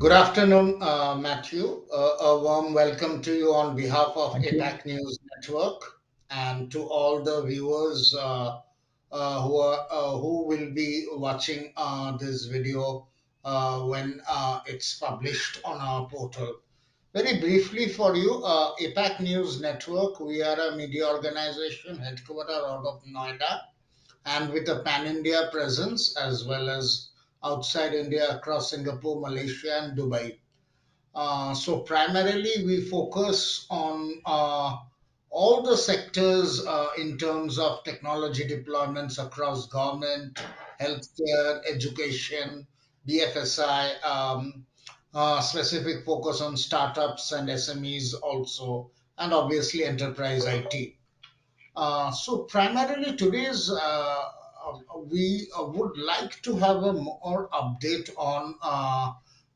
Good afternoon, Matthew. A warm welcome to you on behalf of Thank you. APAC News Network and to all the viewers who will be watching this video when it's published on our portal. Very briefly for you, APAC News Network, we are a media organization headquartered out of Noida and with a pan-India presence as well as outside India across Singapore, Malaysia, and Dubai. So primarily we focus on all the sectors in terms of technology deployments across government, healthcare, education, BFSI, specific focus on startups and SMEs also, and obviously enterprise IT. So primarily today's we would like to have a more update on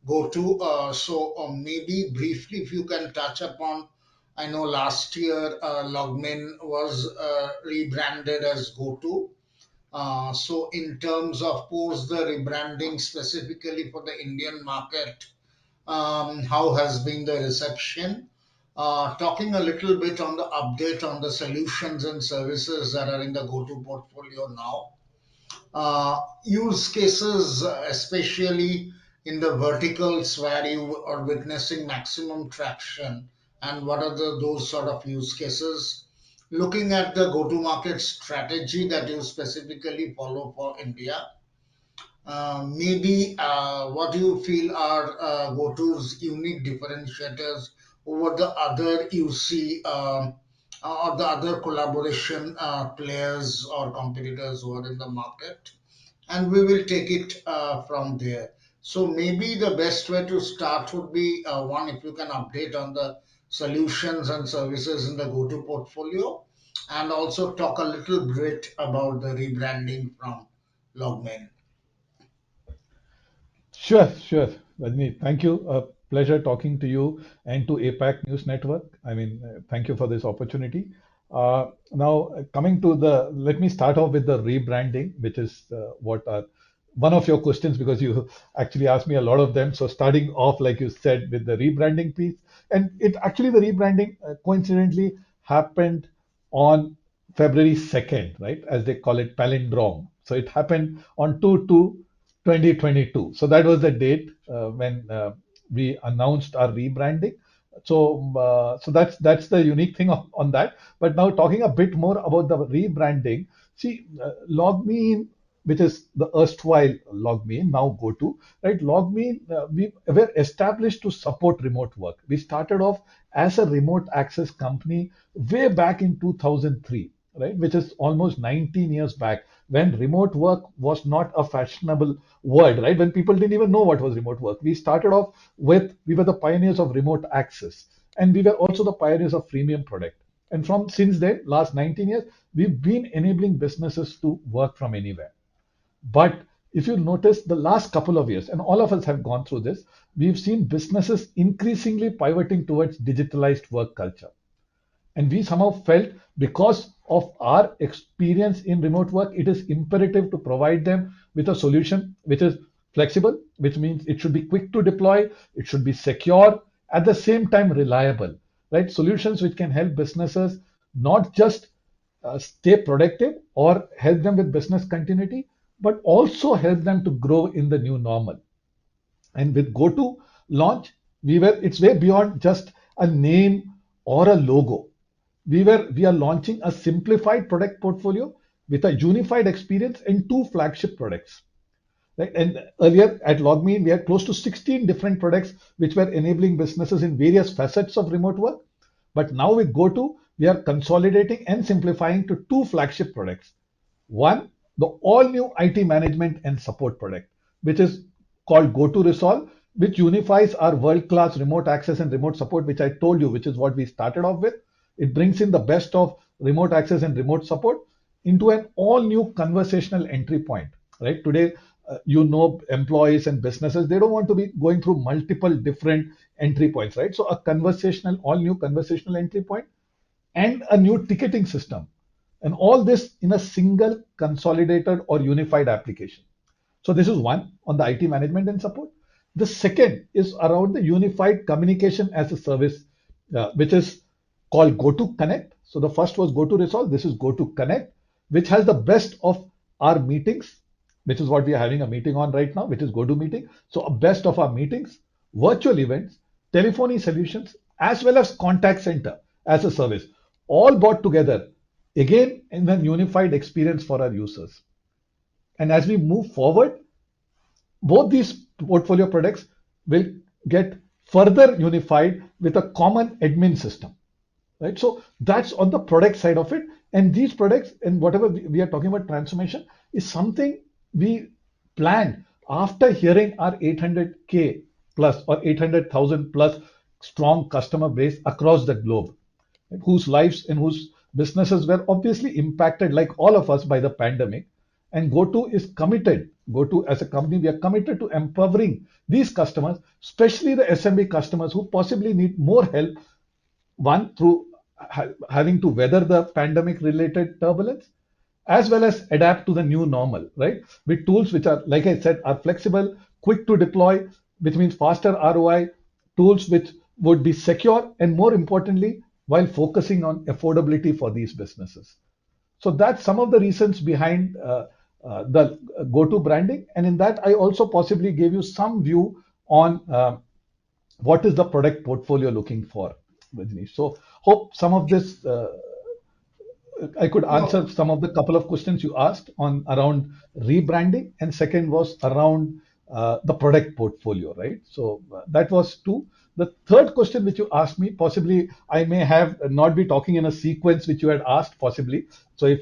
GoTo. So maybe briefly, if you can touch upon. I know last year Logmin was rebranded as GoTo. So in terms of post the rebranding specifically for the Indian market, how has been the reception? Talking a little bit on the update on the solutions and services that are in the GoTo portfolio now. Use cases, especially in the verticals where you are witnessing maximum traction, and what are those sort of use cases? Looking at the go-to-market strategy that you specifically follow for India, maybe what do you feel are GoTo's unique differentiators over the other you see or the other collaboration players or competitors who are in the market? And we will take it from there. So maybe the best way to start would be one, if you can update on the solutions and services in the GoTo portfolio, and also talk a little bit about the rebranding from Logmain. Sure, Rajneesh. Thank you. A pleasure talking to you and to APAC News Network. Thank you for this opportunity. Coming to let me start off with the rebranding, which is one of your questions because you actually asked me a lot of them. So starting off, like you said, with the rebranding piece, and it actually the rebranding coincidentally happened on February 2nd, right? As they call it, palindrome. So it happened on 2/2 2022. So that was the date when we announced our rebranding. So that's the unique thing on that. But now talking a bit more about the rebranding. See, LogMeIn, which is the erstwhile LogMeIn, now GoTo, right? LogMeIn, we were established to support remote work. We started off as a remote access company way back in 2003, right? Which is almost 19 years back when remote work was not a fashionable word, right? When people didn't even know what was remote work. We were the pioneers of remote access, and we were also the pioneers of freemium product. And from since then, last 19 years, we've been enabling businesses to work from anywhere. But if you notice the last couple of years, and all of us have gone through this, we've seen businesses increasingly pivoting towards digitalized work culture. And we somehow felt because of our experience in remote work, it is imperative to provide them with a solution which is flexible, which means it should be quick to deploy, it should be secure, at the same time reliable, right? Solutions which can help businesses not just stay productive or help them with business continuity, but also help them to grow in the new normal. And with GoTo launch, it's way beyond just a name or a logo. We are launching a simplified product portfolio with a unified experience and two flagship products. Right? And earlier at LogMeIn, we had close to 16 different products which were enabling businesses in various facets of remote work. But now with GoTo, we are consolidating and simplifying to two flagship products. One, the all new IT management and support product, which is called GoTo Resolve, which unifies our world class remote access and remote support, which I told you, which is what we started off with. It brings in the best of remote access and remote support into an all new conversational entry point. Right today, employees and businesses, they don't want to be going through multiple different entry points, right? So a conversational, all new conversational entry point and a new ticketing system, and all this in a single consolidated or unified application. So this is one on the IT management and support. The second is around the unified communication as a service, which is called GoTo Connect. So the first was GoTo Resolve. This is GoTo Connect, which has the best of our meetings, which is what we are having a meeting on right now, which is GoTo Meeting. So a best of our meetings, virtual events, telephony solutions, as well as contact center as a service, all brought together again in a unified experience for our users. And as we move forward, both these portfolio products will get further unified with a common admin system, right? So that's on the product side of it. And these products and whatever we are talking about transformation is something we planned after hearing our 800K plus or 800,000 plus strong customer base across the globe, right, whose lives and whose businesses were obviously impacted like all of us by the pandemic. And GoTo is committed. GoTo as a company, we are committed to empowering these customers, especially the SMB customers who possibly need more help, one through having to weather the pandemic related turbulence, as well as adapt to the new normal, right, with tools which are, like I said, are flexible, quick to deploy, which means faster ROI, tools which would be secure, and more importantly, while focusing on affordability for these businesses. So that's some of the reasons behind the go-to branding. And in that, I also possibly gave you some view on what is the product portfolio looking for, Rajneesh. So hope some of this I could No, answer some of the couple of questions you asked on around rebranding, and second was around the product portfolio, right? So that was two. The third question which you asked me, possibly I may have not be talking in a sequence which you had asked, possibly. So if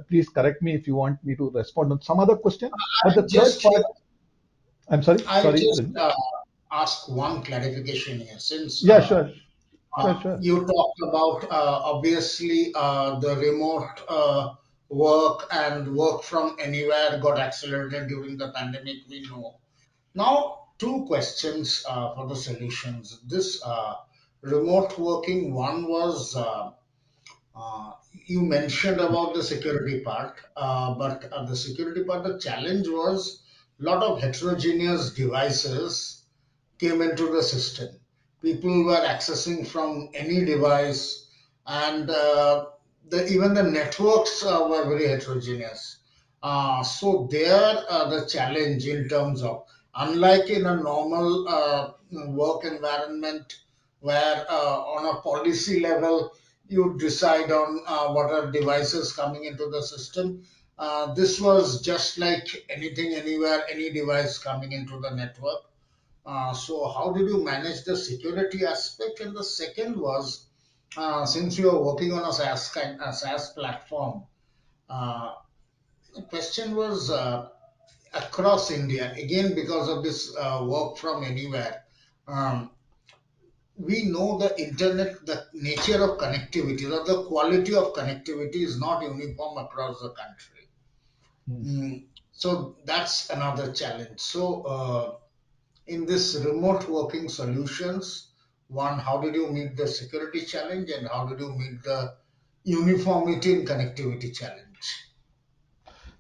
please correct me if you want me to respond on some other question. But the third just part, I'm sorry, I'll just Rajneesh. ask one clarification here. Since Yeah, sure, sure, sure. you talked about obviously the remote work and work from anywhere got accelerated during the pandemic, we know. Now, two questions for the solutions. This remote working one was uh, you mentioned about the security part, but the security part, the challenge was a lot of heterogeneous devices came into the system. People were accessing from any device, and even the networks were very heterogeneous. So there, the challenge in terms of, unlike in a normal work environment where on a policy level you decide on what are devices coming into the system. This was just like anything, anywhere, any device coming into the network. So how did you manage the security aspect? And the second was, since you are working on a SaaS platform, uh, the question was across India, again, because of this work from anywhere. Um, we know the internet, the nature of connectivity or the quality of connectivity is not uniform across the country. Hmm. So that's another challenge. So, in this remote working solutions, one, how did you meet the security challenge and how did you meet the uniformity in connectivity challenge?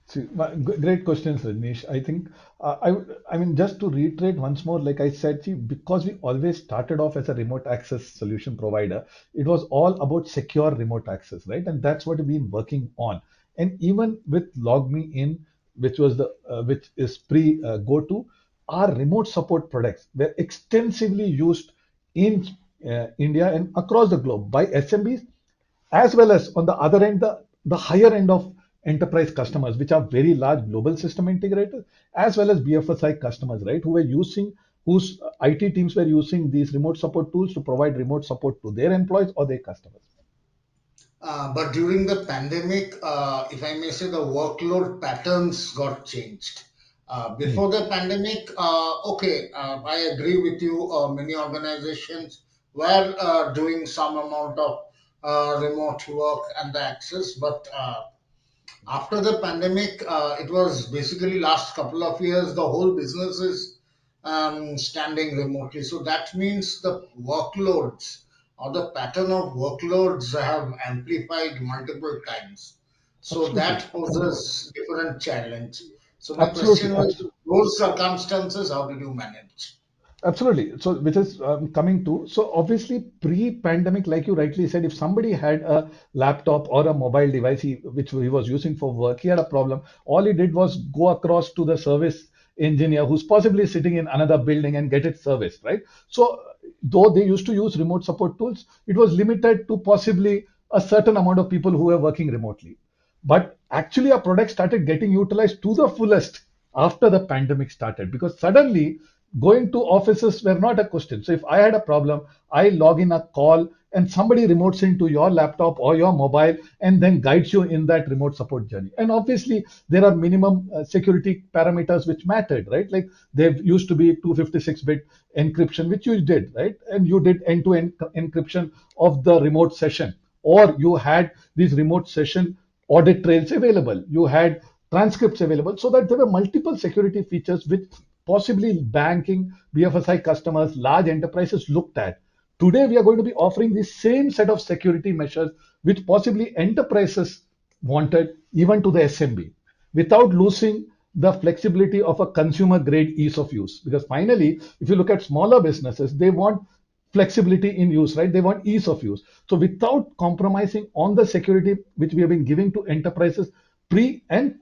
See, great questions, Rajneesh. I think I mean, just to reiterate once more, like I said, see, because we always started off as a remote access solution provider, it was all about secure remote access, right? And that's what we've been working on. And even with LogMe In, which was the which is pre GoTo, our remote support products were extensively used in India and across the globe by SMBs, as well as on the other end, the higher end of enterprise customers, which are very large global system integrators, as well as BFSI customers, right, who were using, whose IT teams were using these remote support tools to provide remote support to their employees or their customers. But during the pandemic, if I may say, the workload patterns got changed. Hmm. Before the pandemic, okay, I agree with you. Many organizations were doing some amount of remote work and the access, but after the pandemic, it was basically last couple of years, the whole business is standing remotely. So that means the workloads or the pattern of workloads have amplified multiple times. So Absolutely, that poses different challenge. So my absolutely, question was, absolutely. those circumstances, how did you manage? Absolutely. So, which is coming to, so obviously pre-pandemic, like you rightly said, if somebody had a laptop or a mobile device which he was using for work, he had a problem. All he did was go across to the service engineer who's possibly sitting in another building and get it serviced, right? So, though they used to use remote support tools, it was limited to possibly a certain amount of people who were working remotely. But actually, our product started getting utilized to the fullest after the pandemic started because suddenly going to offices were not a question. So if I had a problem, I log in a call and somebody remotes into your laptop or your mobile and then guides you in that remote support journey. And obviously, there are minimum security parameters which mattered, right? Like there used to be 256-bit encryption, which you did, right? And you did end-to-end encryption of the remote session, or you had these remote session audit trails available. You had transcripts available so that there were multiple security features which possibly banking, BFSI customers, large enterprises looked at. Today, we are going to be offering the same set of security measures which possibly enterprises wanted even to the SMB without losing the flexibility of a consumer grade ease of use. Because finally, if you look at smaller businesses, they want flexibility in use, right? They want ease of use. So without compromising on the security which we have been giving to enterprises pre and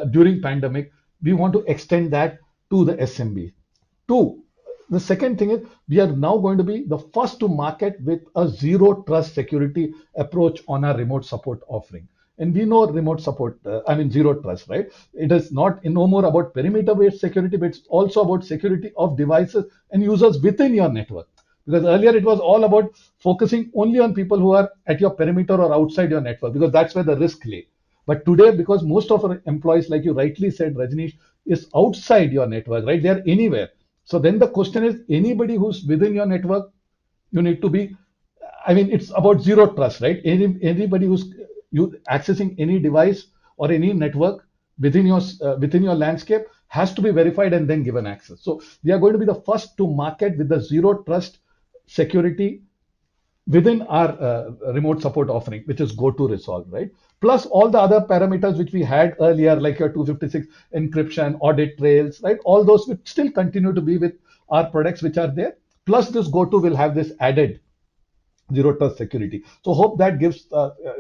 during pandemic, we want to extend that to the SMB. Two, the second thing is we are now going to be the first to market with a zero trust security approach on our remote support offering. And we know remote support, zero trust, right? It is not no more about perimeter based security, but it's also about security of devices and users within your network. Because earlier it was all about focusing only on people who are at your perimeter or outside your network, because that's where the risk lay. But today, because most of our employees, like you rightly said, Rajneesh, is outside your network, right? They're anywhere. So then the question is anybody who's within your network, you need to be, it's about zero trust, right? Anybody who's you accessing any device or any network within your landscape has to be verified and then given access. So we are going to be the first to market with the zero trust security within our remote support offering, which is go to resolve, right? Plus all the other parameters which we had earlier, like your 256 encryption, audit trails, right? All those will still continue to be with our products which are there. Plus this go to will have this added zero trust security. So hope that gives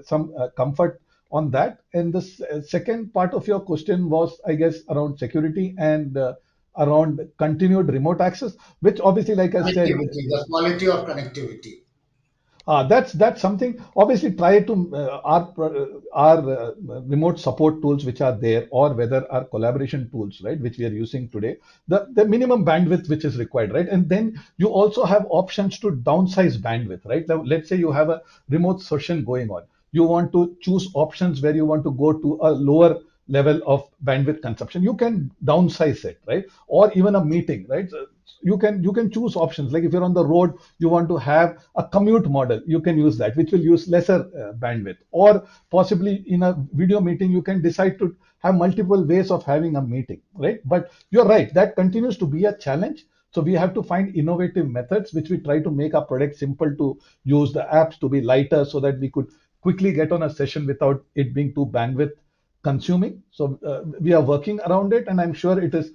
some comfort on that. And the second part of your question was, I guess, around security and around continued remote access, which obviously, like I said, Connectivity, the quality of connectivity. that's something. Obviously, try to our remote support tools which are there, or whether our collaboration tools, right, which we are using today, the minimum bandwidth which is required, right, and then you also have options to downsize bandwidth, right. Now, let's say you have a remote session going on, you want to choose options where you want to go to a lower level of bandwidth consumption, you can downsize it, right, or even a meeting, right. So you can choose options, like if you're on the road, you want to have a commute model, you can use that, which will use lesser bandwidth, or possibly in a video meeting you can decide to have multiple ways of having a meeting, right. But you're right, that continues to be a challenge. So we have to find innovative methods which we try to make our product simple to use, the apps to be lighter, so that we could quickly get on a session without it being too bandwidth consuming. So we are working around it, and I'm sure it is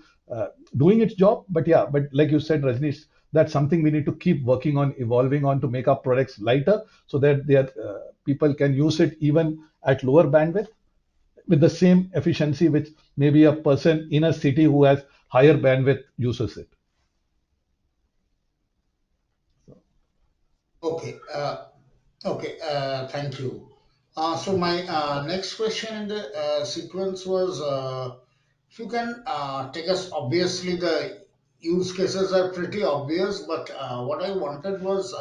doing its job. But yeah, but like you said, Rajneesh, that's something we need to keep working on, evolving on, to make our products lighter, so that people can use it even at lower bandwidth with the same efficiency which maybe a person in a city who has higher bandwidth uses it. Okay. Okay. Thank you. So my next question in the sequence was, if you can take us. Obviously, the use cases are pretty obvious, but what I wanted was,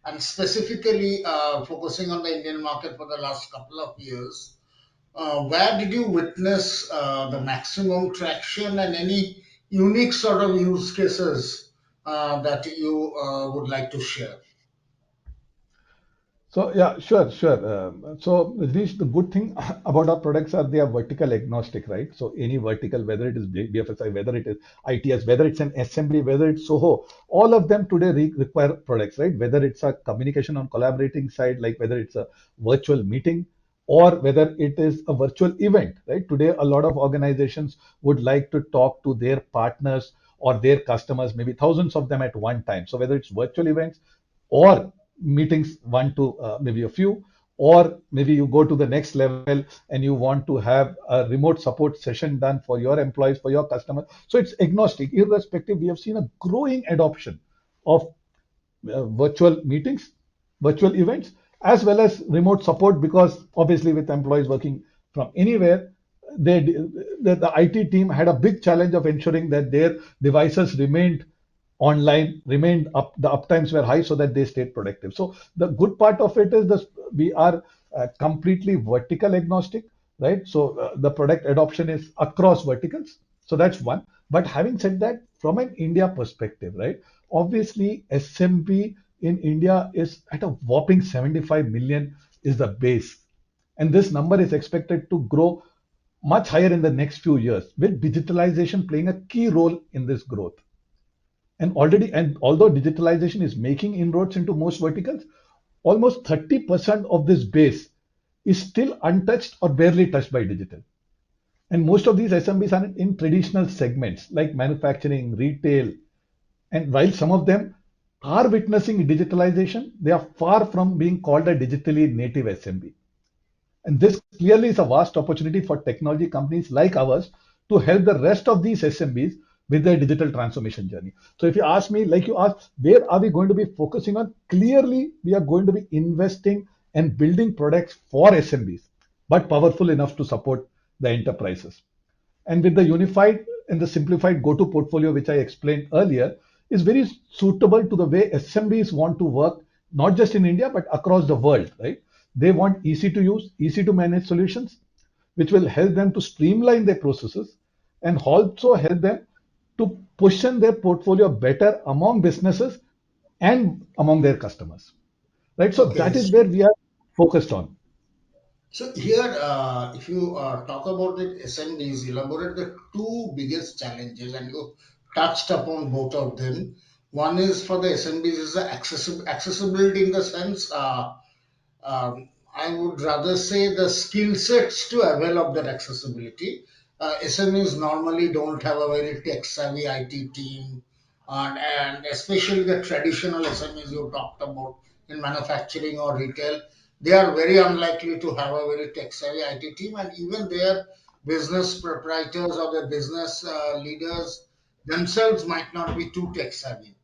and specifically focusing on the Indian market for the last couple of years, where did you witness the maximum traction and any unique sort of use cases that you would like to share? So yeah, sure. So Rajneesh, the good thing about our products are they are vertical agnostic, right? So any vertical, whether it is BFSI, whether it is ITS, whether it's an assembly, whether it's SOHO, all of them today require products, right? Whether it's a communication on collaborating side, like whether it's a virtual meeting, or whether it is a virtual event, right? Today, a lot of organizations would like to talk to their partners or their customers, maybe thousands of them at one time. So whether it's virtual events or meetings, one to maybe a few, or maybe you go to the next level and you want to have a remote support session done for your employees, for your customers. So it's agnostic, irrespective. We have seen a growing adoption of virtual meetings, virtual events, as well as remote support, because obviously with employees working from anywhere, the IT team had a big challenge of ensuring that their devices remained online, remained up, the uptimes were high so that they stayed productive. So the good part of it is this, we are completely vertical agnostic, right? So the product adoption is across verticals. So that's one. But having said that, from an India perspective, right? Obviously, SMB in India is at a whopping 75 million is the base. And this number is expected to grow much higher in the next few years, with digitalization playing a key role in this growth. And although digitalization is making inroads into most verticals, almost 30% of this base is still untouched or barely touched by digital. And most of these SMBs are in traditional segments like manufacturing, retail, and while some of them are witnessing digitalization, they are far from being called a digitally native SMB. And this clearly is a vast opportunity for technology companies like ours to help the rest of these SMBs with their digital transformation journey. So if you ask me, like you asked, where are we going to be focusing on? Clearly, we are going to be investing and building products for SMBs, but powerful enough to support the enterprises. And with the unified and the simplified go-to portfolio, which I explained earlier, is very suitable to the way SMBs want to work, not just in India, but across the world, right? They want easy to use, easy to manage solutions, which will help them to streamline their processes and also help them to position their portfolio better among businesses and among their customers, right? So Okay. that is where we are focused on. So here, if you talk about the SMBs, elaborate the two biggest challenges, and you touched upon both of them. One is for the SMBs is the accessibility in the sense, I would rather say the skill sets to avail of that accessibility. SMEs normally don't have a very tech savvy IT team, and especially the traditional SMEs you talked about in manufacturing or retail, they are very unlikely to have a very tech savvy IT team, and even their business proprietors or their business leaders themselves might not be too tech savvy.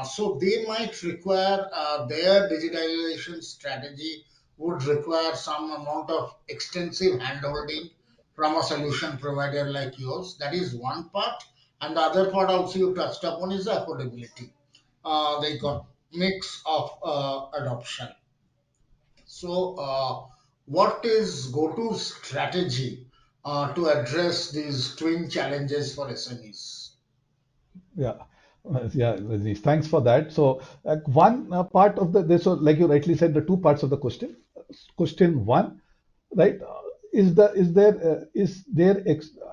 So they might require their digitalization strategy would require some amount of extensive handholding from a solution provider like yours. That is one part. And the other part also you touched upon is the affordability, the economics of adoption. So, what is GoTo's strategy to address these twin challenges for SMEs? Yeah, yeah, Rajneesh, thanks for that. So, one part of the this, so like you rightly said, the two parts of the question. Question one, right? I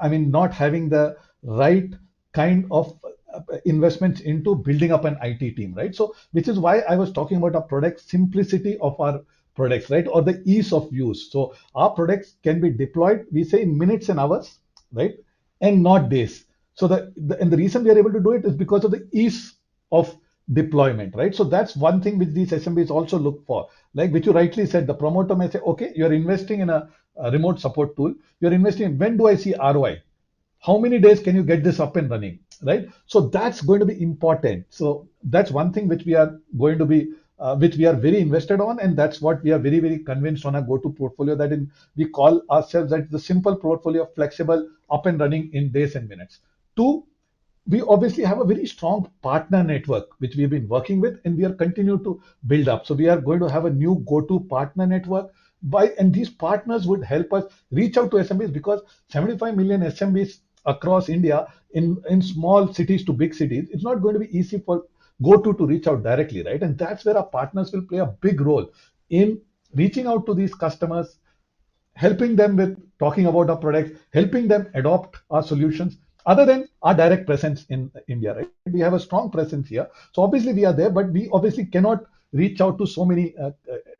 mean, not having the right kind of investments into building up an IT team, right? So, which is why I was talking about our product simplicity of our products, right? Or the ease of use. So, our products can be deployed, we say, in minutes and hours, right? And not days. So and the reason we are able to do it is because of the ease of deployment, right? So that's one thing which these SMBs also look for. Like which you rightly said, the promoter may say, okay, you're investing in a remote support tool. You're investing in when do I see ROI? How many days can you get this up and running, right? So that's going to be important. So that's one thing which we are going to be which we are very invested on, and that's what we are very convinced on a go-to portfolio, that in we call ourselves that the simple portfolio, flexible, up and running in days and minutes. Two, we obviously have a very strong partner network which we've been working with, and we are continue to build up. So we are going to have a new go-to partner network and these partners would help us reach out to SMBs, because 75 million SMBs across India, in small cities to big cities, it's not going to be easy for go to reach out directly, right? And that's where our partners will play a big role in reaching out to these customers, helping them with talking about our products, helping them adopt our solutions, other than our direct presence in India, right? We have a strong presence here. So obviously we are there, but we obviously cannot reach out to so many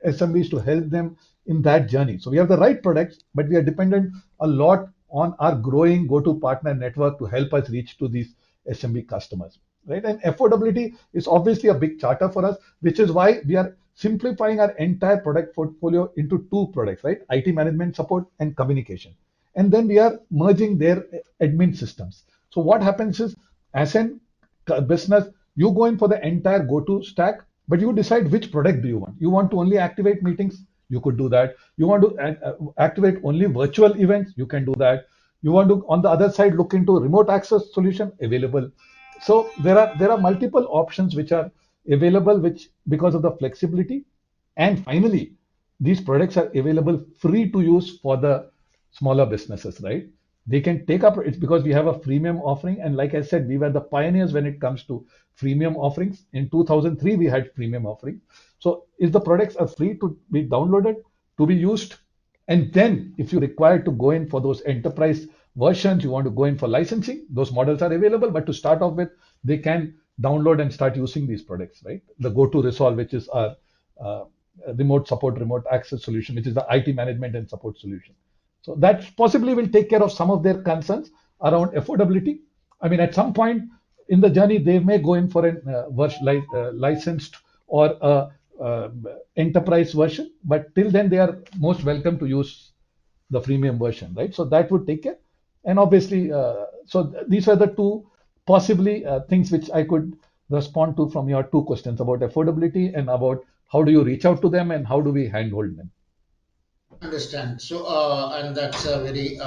SMBs to help them in that journey. So we have the right products, but we are dependent a lot on our growing go-to partner network to help us reach to these SMB customers, right? And affordability is obviously a big charter for us, which is why we are simplifying our entire product portfolio into two products, right? IT management support and communication. And then we are merging their admin systems. So what happens is, as an business, you go in for the entire go-to stack, but you decide which product do you want. You want to only activate meetings, you could do that. You want to activate only virtual events, you can do that. You want to, on the other side, look into remote access solution, available. So there are multiple options which are available, which because of the flexibility. And finally, these products are available free to use for the smaller businesses, right? They can take up, it's because we have a freemium offering. And like I said, we were the pioneers when it comes to freemium offerings. In 2003, we had freemium offering. So if the products are free to be downloaded, to be used, and then if you require to go in for those enterprise versions, you want to go in for licensing, those models are available. But to start off with, they can download and start using these products, right? The GoTo Resolve, which is our uh, remote support, remote access solution, which is the IT management and support solution. So that possibly will take care of some of their concerns around affordability. I mean, at some point in the journey, they may go in for an licensed or uh, enterprise version, but till then, they are most welcome to use the freemium version, right? So that would take care. And obviously, these are the two possibly things which I could respond to from your two questions about affordability and about how do you reach out to them and how do we handhold them. Understand. So, and that's a very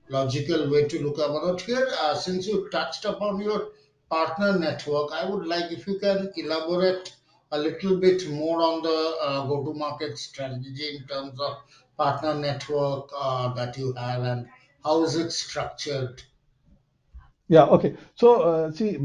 logical way to look about it here. Since you touched upon your partner network, I would like if you can elaborate a little bit more on the go-to-market strategy in terms of partner network that you have and how is it structured. Yeah, okay. So, see,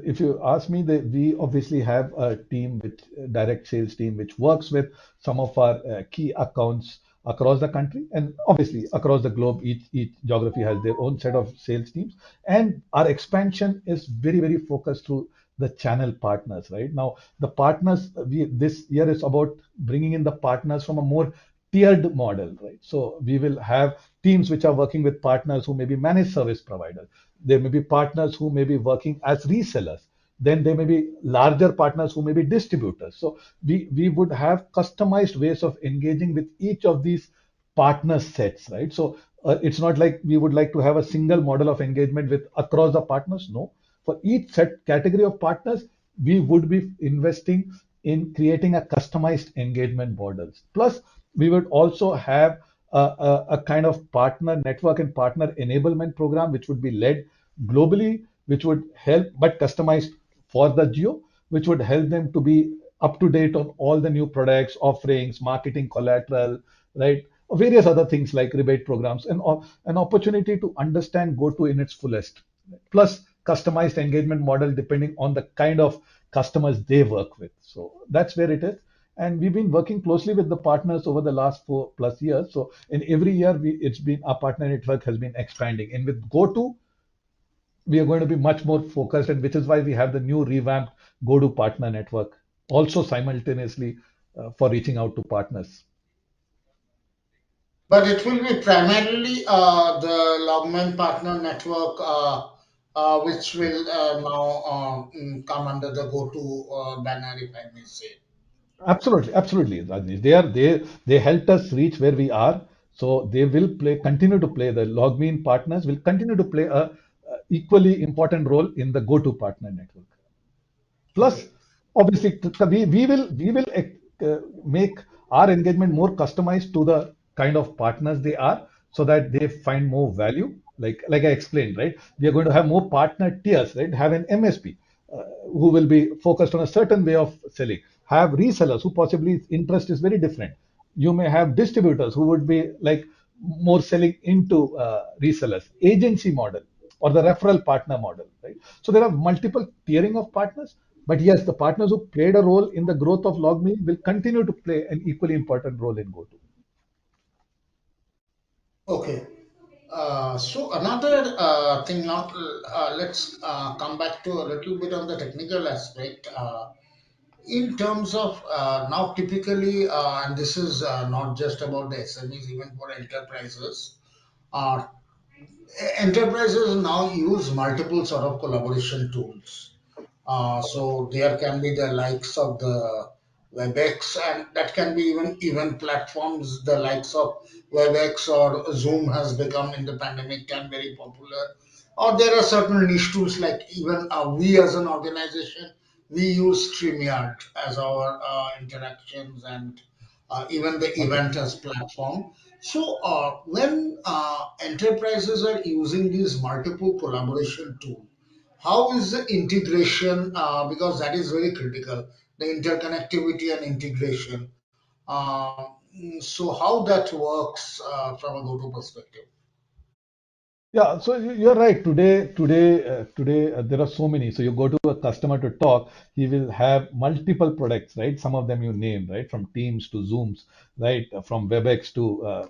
if you ask me, we obviously have a team, which direct sales team, which works with some of our key accounts across the country, and obviously across the globe. Each geography has their own set of sales teams, and our expansion is very, very focused through the channel partners. Right now, the partners we this year is about bringing in the partners from a more tiered model, right? So we will have teams which are working with partners who may be managed service providers. There may be partners who may be working as resellers. Then there may be larger partners who may be distributors. So we would have customized ways of engaging with each of these partner sets, right? So it's not like we would like to have a single model of engagement with across the partners. No, for each set category of partners, we would be investing in creating a customized engagement models. Plus, we would also have a kind of partner network and partner enablement program, which would be led globally, which would help, but customized for the geo, which would help them to be up to date on all the new products, offerings, marketing collateral, right? Various other things like rebate programs, and an opportunity to understand GoTo in its fullest. Plus, customized engagement model depending on the kind of customers they work with. So that's where it is. And we've been working closely with the partners over the last 4+ years. So in every year, it's been our partner network has been expanding. And with GoTo, we are going to be much more focused, and which is why we have the new revamped GoTo partner network also simultaneously for reaching out to partners. But it will be primarily the Logman Partner Network, which will now come under the GoTo banner, if I may say. Absolutely, absolutely, Rajneesh. They helped us reach where we are. So they will continue to play. The LogMeIn partners will continue to play a equally important role in the GoTo partner network. Plus, Okay. obviously, we will make our engagement more customized to the kind of partners they are, so that they find more value. Like I explained, right? We are going to have more partner tiers, right? Have an MSP who will be focused on a certain way of selling. Have resellers who possibly interest is very different. You may have distributors who would be like more selling into resellers, agency model, or the referral partner model, right? So there are multiple tiering of partners, but yes, the partners who played a role in the growth of LogMe will continue to play an equally important role in GoTo. Okay. So another thing now, let's come back to a little bit on the technical aspect. In terms of now, typically, and this is not just about the SMEs, even for enterprises. Enterprises now use multiple sort of collaboration tools. So there can be the likes of the WebEx, and that can be even platforms the likes of WebEx or Zoom has become in the pandemic and very popular. Or there are certain niche tools like even we as an organization we use StreamYard as our interactions and even the Okay. event as platform. So when enterprises are using these multiple collaboration tools, how is the integration? Because that is very critical, the interconnectivity and integration. So how that works from a go-to perspective? Yeah, so you're right. Today, there are so many. So you go to a customer to talk, he will have multiple products, right? Some of them you name, right? From Teams to Zooms, right? From WebEx to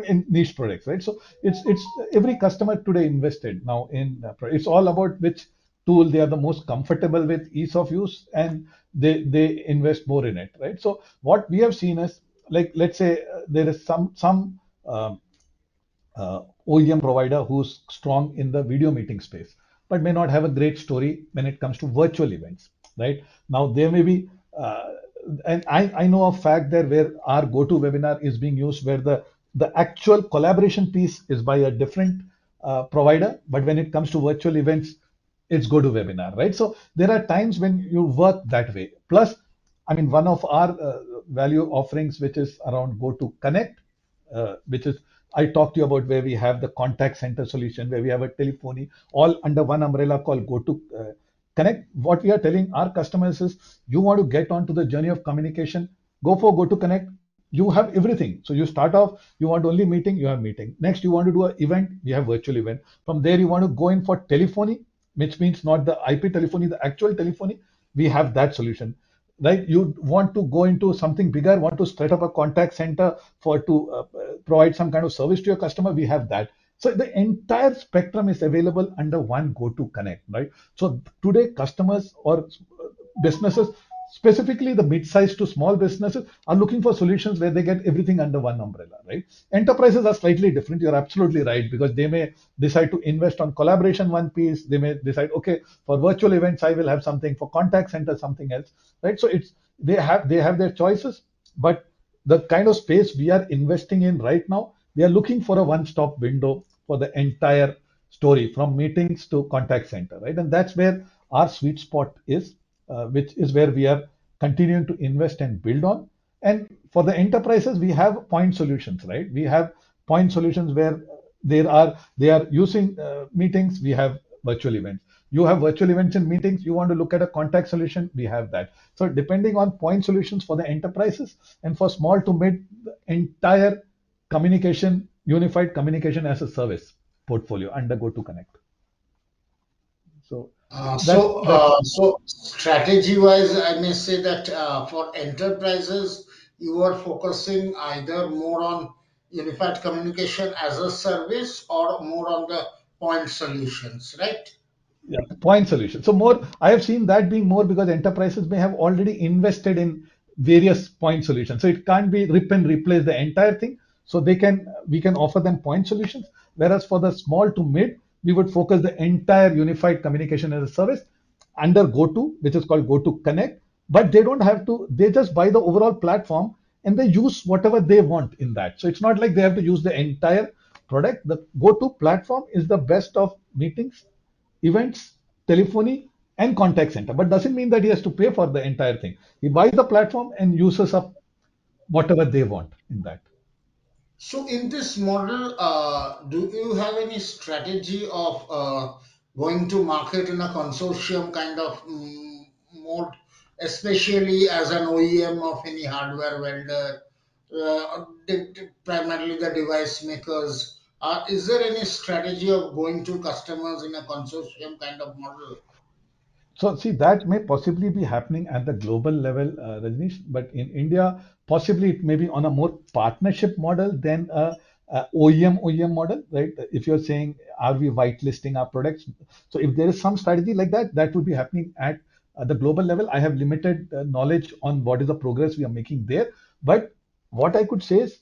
in niche products, right? So it's every customer today invested now in. It's all about which tool they are the most comfortable with, ease of use, and they invest more in it, right? So what we have seen is, like, let's say there is some. OEM provider who's strong in the video meeting space, but may not have a great story when it comes to virtual events, right? Now, there may be, and I know a fact there where our go-to webinar is being used where the actual collaboration piece is by a different provider, but when it comes to virtual events, it's GoToWebinar, right? So there are times when you work that way. Plus, I mean, one of our value offerings, which is around GoToConnect, which is I talked to you about where we have the contact center solution, where we have a telephony, all under one umbrella called GoToConnect. What we are telling our customers is, you want to get onto the journey of communication, go for GoToConnect. You have everything. So you start off, you want only meeting, you have meeting. Next, you want to do an event, we have virtual event. From there, you want to go in for telephony, which means not the IP telephony, the actual telephony. We have that solution, right? You want to go into something bigger, want to set up a contact center for to provide some kind of service to your customer, we have that. So the entire spectrum is available under one GoToConnect, right? So today, customers or businesses, specifically the mid-sized to small businesses, are looking for solutions where they get everything under one umbrella, right? Enterprises are slightly different. You're absolutely right, because they may decide to invest on collaboration one piece. They may decide, okay, for virtual events, I will have something, for contact center, something else, right? So it's they have their choices, but the kind of space we are investing in right now, we are looking for a one-stop window for the entire story from meetings to contact center, right? And that's where our sweet spot is, which is where we are continuing to invest and build on. And for the enterprises, we have point solutions, right? We have point solutions where they are using meetings. We have virtual events. You have virtual events and meetings. You want to look at a contact solution, we have that. So depending on point solutions for the enterprises, and for small to mid, the entire communication, unified communication as a service portfolio under GoToConnect. So So strategy-wise, I may say that for enterprises, you are focusing either more on unified communication as a service or more on the point solutions, right? yeah, point solution. So more, I have seen that being more because enterprises may have already invested in various point solutions. So it can't be rip and replace the entire thing. So we can offer them point solutions. Whereas for the small to mid, we would focus the entire unified communication as a service under GoTo, which is called GoTo Connect. But they don't have to, they just buy the overall platform and they use whatever they want in that. So it's not like they have to use the entire product. The GoTo platform is the best of meetings, events, telephony, and contact center. But doesn't mean that he has to pay for the entire thing. He buys the platform and uses up whatever they want in that. So in this model, do you have any strategy of going to market in a consortium kind of mode, especially as an OEM of any hardware vendor, primarily the device makers? Is there any strategy of going to customers in a consortium kind of model? So see, that may possibly be happening at the global level, Rajneesh, but in India, possibly it may be on a more partnership model than a OEM model, right? If you're saying, are we whitelisting our products? So if there is some strategy like that, that would be happening at the global level. I have limited knowledge on what is the progress we are making there, but what I could say is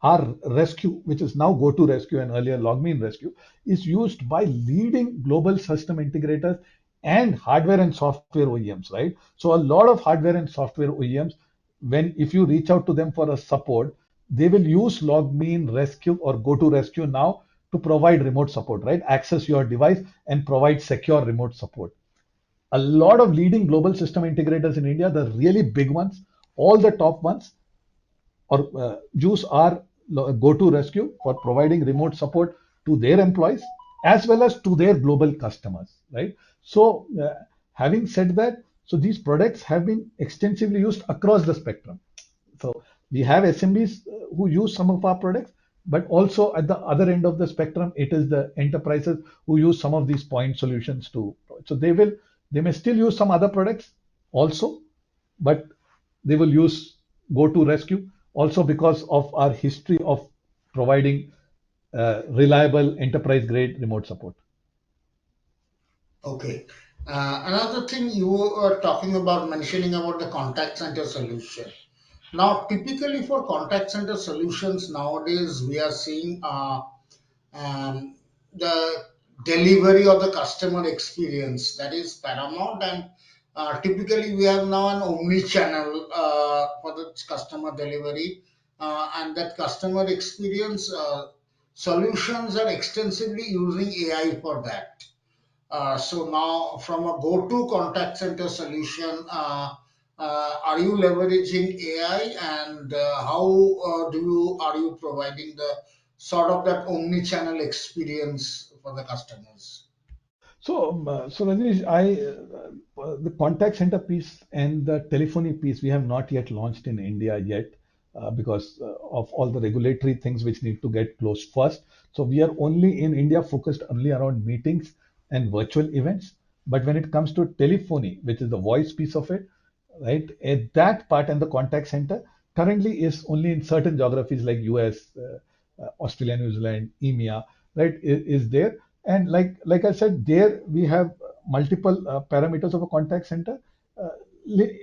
our rescue, which is now GoTo Rescue and earlier LogMeIn Rescue, is used by leading global system integrators and hardware and software OEMs, right? So a lot of hardware and software OEMs, when if you reach out to them for a support, they will use LogMeIn Rescue or GoTo Rescue now to provide remote support, right? Access your device and provide secure remote support. A lot of leading global system integrators in India, the really big ones, all the top ones, or use our GoTo Rescue for providing remote support to their employees as well as to their global customers, right? So, having said that, so these products have been extensively used across the spectrum. So we have SMBs who use some of our products, but also at the other end of the spectrum, it is the enterprises who use some of these point solutions too. So they may still use some other products also, but they will use GoTo Rescue also because of our history of providing reliable enterprise grade remote support. Okay. Another thing you were talking about, mentioning about the contact center solution. Now, typically for contact center solutions nowadays, we are seeing the delivery of the customer experience that is paramount, and typically we have now an omni channel for the customer delivery, and that customer experience solutions are extensively using AI for that. So now, from a go-to contact center solution, are you leveraging AI, and how do you are you providing the sort of that omni-channel experience for the customers? So Rajneesh, the contact center piece and the telephony piece we have not yet launched in India yet because of all the regulatory things which need to get closed first. So we are only in India focused only around meetings and virtual events. But when it comes to telephony, which is the voice piece of it, right? That part and the contact center currently is only in certain geographies like US, Australia, New Zealand, EMEA, right? Is there, and like I said, there we have multiple parameters of a contact center, uh,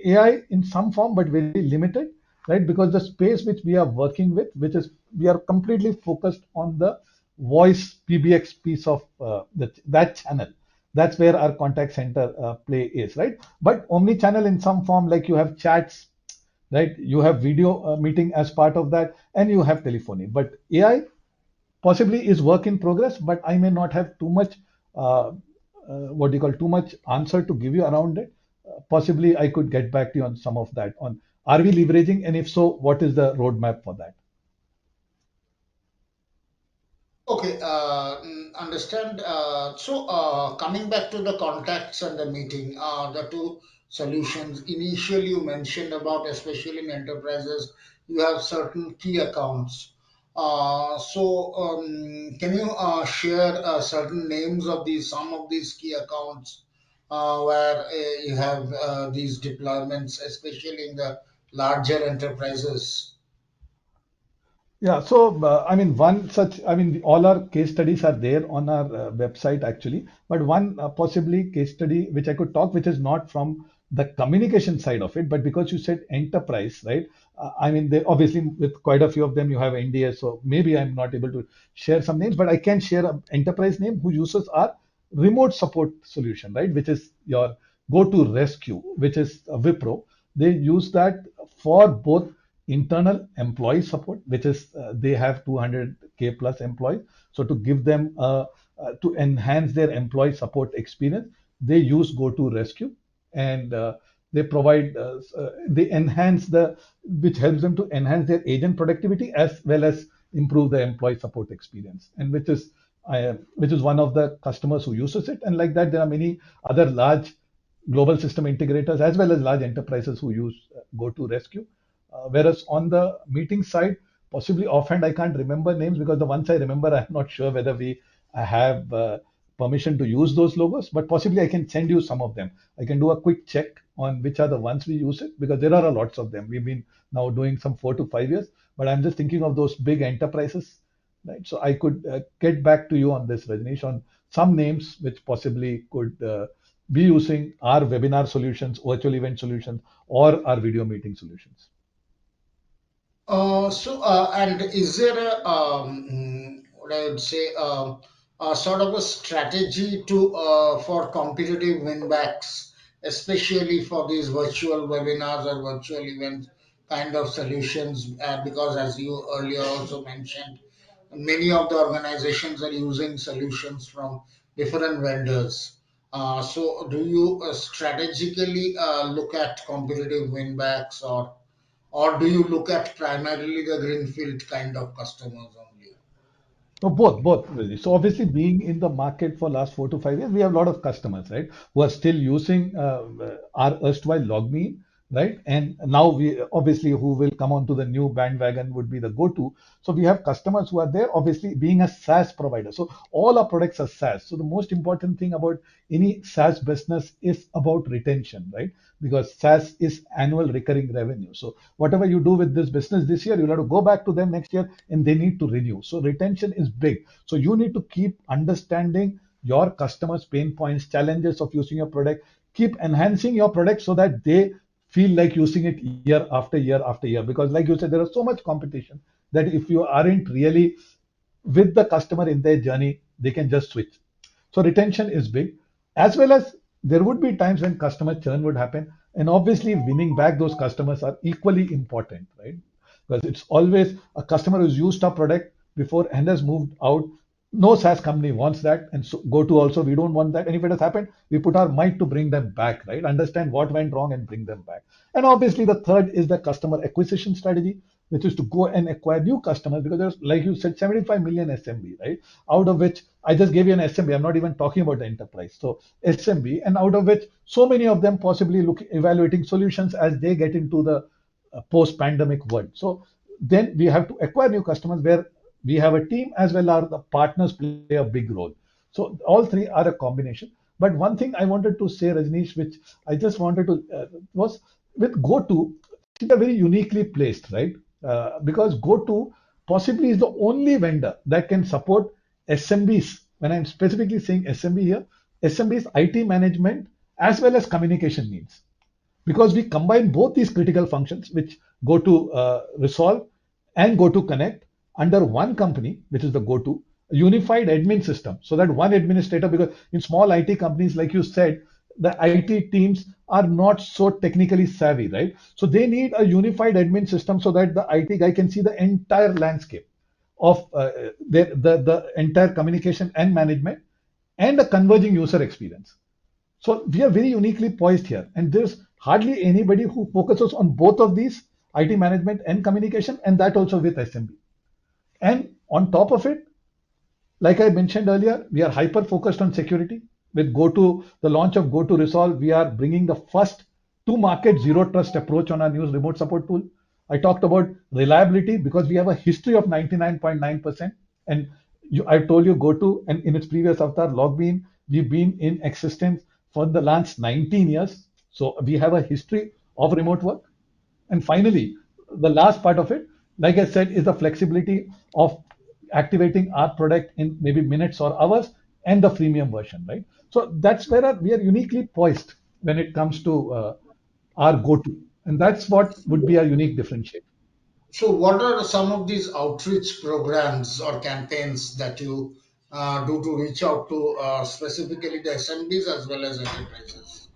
AI in some form, but very limited, right? Because the space which we are working with, which is we are completely focused on the voice PBX piece of that channel. That's where our contact center play is, right? But omni-channel in some form, like you have chats, right? You have video meeting as part of that, and you have telephony. But AI possibly is work in progress, but I may not have too much, what do you call, too much answer to give you around it. Possibly I could get back to you on some of that. On are we leveraging, and if so, what is the roadmap for that? Okay, understand. Coming back to the contacts and the meeting, the two solutions initially you mentioned about, especially in enterprises, you have certain key accounts. Can you share certain names of some of these key accounts where you have these deployments, especially in the larger enterprises? Yeah, so I mean, one such, I mean, all our case studies are there on our website actually, but one possibly case study which I could talk, which is not from the communication side of it, but because you said enterprise, right? I mean, they obviously with quite a few of them you have NDA, so maybe I'm not able to share some names, but I can share an enterprise name who uses our remote support solution, right? Which is your go-to rescue, which is Wipro. They use that for both internal employee support, which is they have 200K plus employees. So to give them to enhance their employee support experience, they use GoTo Rescue, and they provide they enhance the which helps them to enhance their agent productivity as well as improve the employee support experience, and which is one of the customers who uses it. And like that, there are many other large global system integrators as well as large enterprises who use GoTo Rescue. Whereas on the meeting side, possibly offhand, I can't remember names because the ones I remember, I'm not sure whether we have permission to use those logos, but possibly I can send you some of them. I can do a quick check on which are the ones we use it because there are a lots of them. We've been now doing some 4 to 5 years, but I'm just thinking of those big enterprises, right? So I could get back to you on this, Rajneesh, on some names which possibly could be using our webinar solutions, virtual event solutions, or our video meeting solutions. And is there what I would say, a sort of a strategy to for competitive winbacks, especially for these virtual webinars or virtual events kind of solutions? Because as you earlier also mentioned, many of the organizations are using solutions from different vendors. So, do you strategically look at competitive winbacks, or do you look at primarily the greenfield kind of customers only? No, both really. So obviously, being in the market for last 4 to 5 years, we have a lot of customers, right, who are still using our erstwhile LogMe, right? And now we obviously who will come onto the new bandwagon would be the GoTo. So we have customers who are there, obviously being a SaaS provider. So all our products are SaaS. So the most important thing about any SaaS business is about retention, right? Because SaaS is annual recurring revenue. So whatever you do with this business this year, you'll have to go back to them next year and they need to renew. So retention is big. So you need to keep understanding your customers' pain points, challenges of using your product, keep enhancing your product so that they feel like using it year after year after year. Because, like you said, there is so much competition that if you aren't really with the customer in their journey, they can just switch. So retention is big, as well as there would be times when customer churn would happen, and obviously winning back those customers are equally important, right? Because it's always a customer who's used our product before and has moved out. No SaaS company wants that, and so GoTo also we don't want that. And if it has happened, we put our might to bring them back, right? Understand what went wrong and bring them back. And obviously, the third is the customer acquisition strategy, which is to go and acquire new customers because there's, like you said, 75 million SMB, right? Out of which I just gave you an SMB. I'm not even talking about the enterprise. So SMB, and out of which so many of them possibly look evaluating solutions as they get into the post-pandemic world. So then we have to acquire new customers where we have a team as well as the partners play a big role. So all three are a combination. But one thing I wanted to say, Rajneesh, which I just wanted to was with GoTo, they're very uniquely placed, right? Because GoTo possibly is the only vendor that can support SMBs. When I'm specifically saying SMB here, SMBs IT management as well as communication needs, because we combine both these critical functions which go to resolve and go to connect under one company, which is the GoTo unified admin system, so that one administrator, because in small IT companies, like you said, the IT teams are not so technically savvy, right? So they need a unified admin system so that the IT guy can see the entire landscape of the entire communication and management and a converging user experience. So we are very uniquely poised here, and there's hardly anybody who focuses on both of these, IT management and communication, and that also with SMB. And on top of it, like I mentioned earlier, we are hyper focused on security. With GoTo, the launch of GoTo Resolve, we are bringing the first to market zero trust approach on our news remote support tool. I talked about reliability because we have a history of 99.9%. And I've told you GoTo, and in its previous avatar, Logbean, we've been in existence for the last 19 years. So we have a history of remote work. And finally, the last part of it, like I said, is the flexibility of activating our product in maybe minutes or hours and the freemium version, right? So that's where we are uniquely poised when it comes to our go-to. And that's what would be a unique differentiator. So, what are some of these outreach programs or campaigns that you do to reach out to specifically the SMBs as well as enterprises?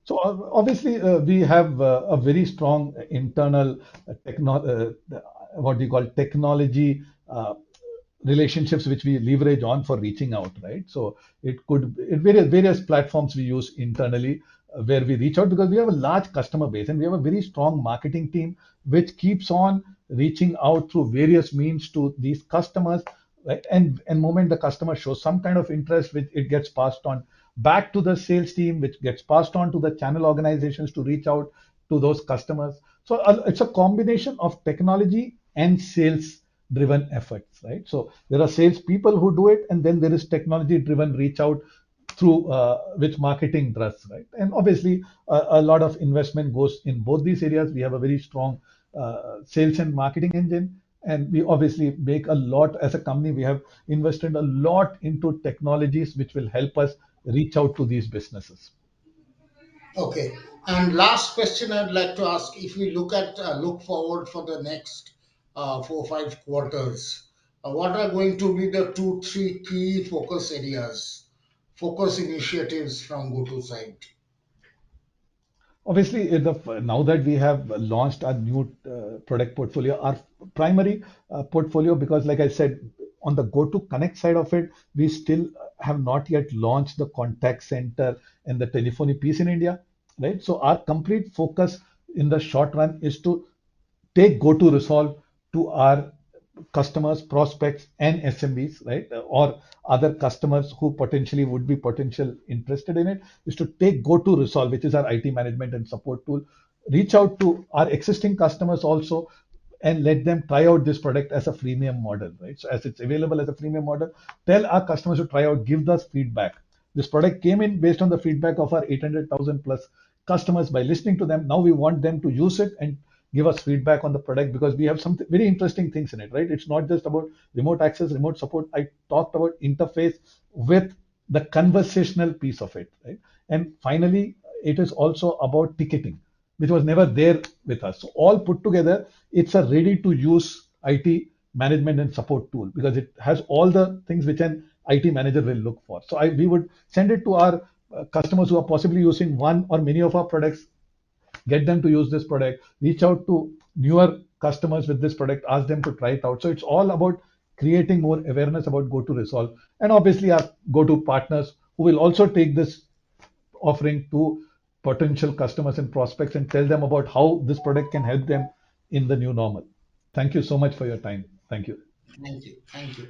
So obviously, we have a very strong internal what do you call technology relationships which we leverage on for reaching out, right? So it could various platforms we use internally where we reach out because we have a large customer base and we have a very strong marketing team which keeps on reaching out through various means to these customers, right? And moment the customer shows some kind of interest, which it gets passed on back to the sales team, which gets passed on to the channel organizations to reach out to those customers. So it's a combination of technology and sales driven efforts, right? So there are sales people who do it, and then there is technology driven reach out through which marketing does, right? And obviously, a lot of investment goes in both these areas. We have a very strong sales and marketing engine, and we obviously make a lot as a company. We have invested a lot into technologies which will help us reach out to these businesses. Okay. And last question I'd like to ask: if we look forward for the next 4 5 quarters, what are going to be the two three key focus areas, focus initiatives from GoTo side? Obviously, now that we have launched our new product portfolio, our primary portfolio, because like I said, on the Go to Connect side of it, we still have not yet launched the contact center and the telephony piece in India, right? So our complete focus in the short run is to take go-to resolve to our customers, prospects, and SMBs, right? Or other customers who potentially would be potential interested in it, is to take go-to resolve, which is our IT management and support tool, reach out to our existing customers also, and let them try out this product as a freemium model, right? So as it's available as a freemium model, tell our customers to try out, give us feedback. This product came in based on the feedback of our 800,000 plus customers. By listening to them, now we want them to use it and give us feedback on the product, because we have some very interesting things in it, right? It's not just about remote access, remote support. I talked about interface with the conversational piece of it, right? And finally, it is also about ticketing, which was never there with us. So all put together, it's a ready to use IT management and support tool, because it has all the things which an IT manager will look for. So we would send it to our customers who are possibly using one or many of our products, get them to use this product, reach out to newer customers with this product, ask them to try it out. So it's all about creating more awareness about go to resolve, and obviously our go to partners who will also take this offering to potential customers and prospects and tell them about how this product can help them in the new normal. Thank you so much for your time. Thank you. Thank you. Thank you.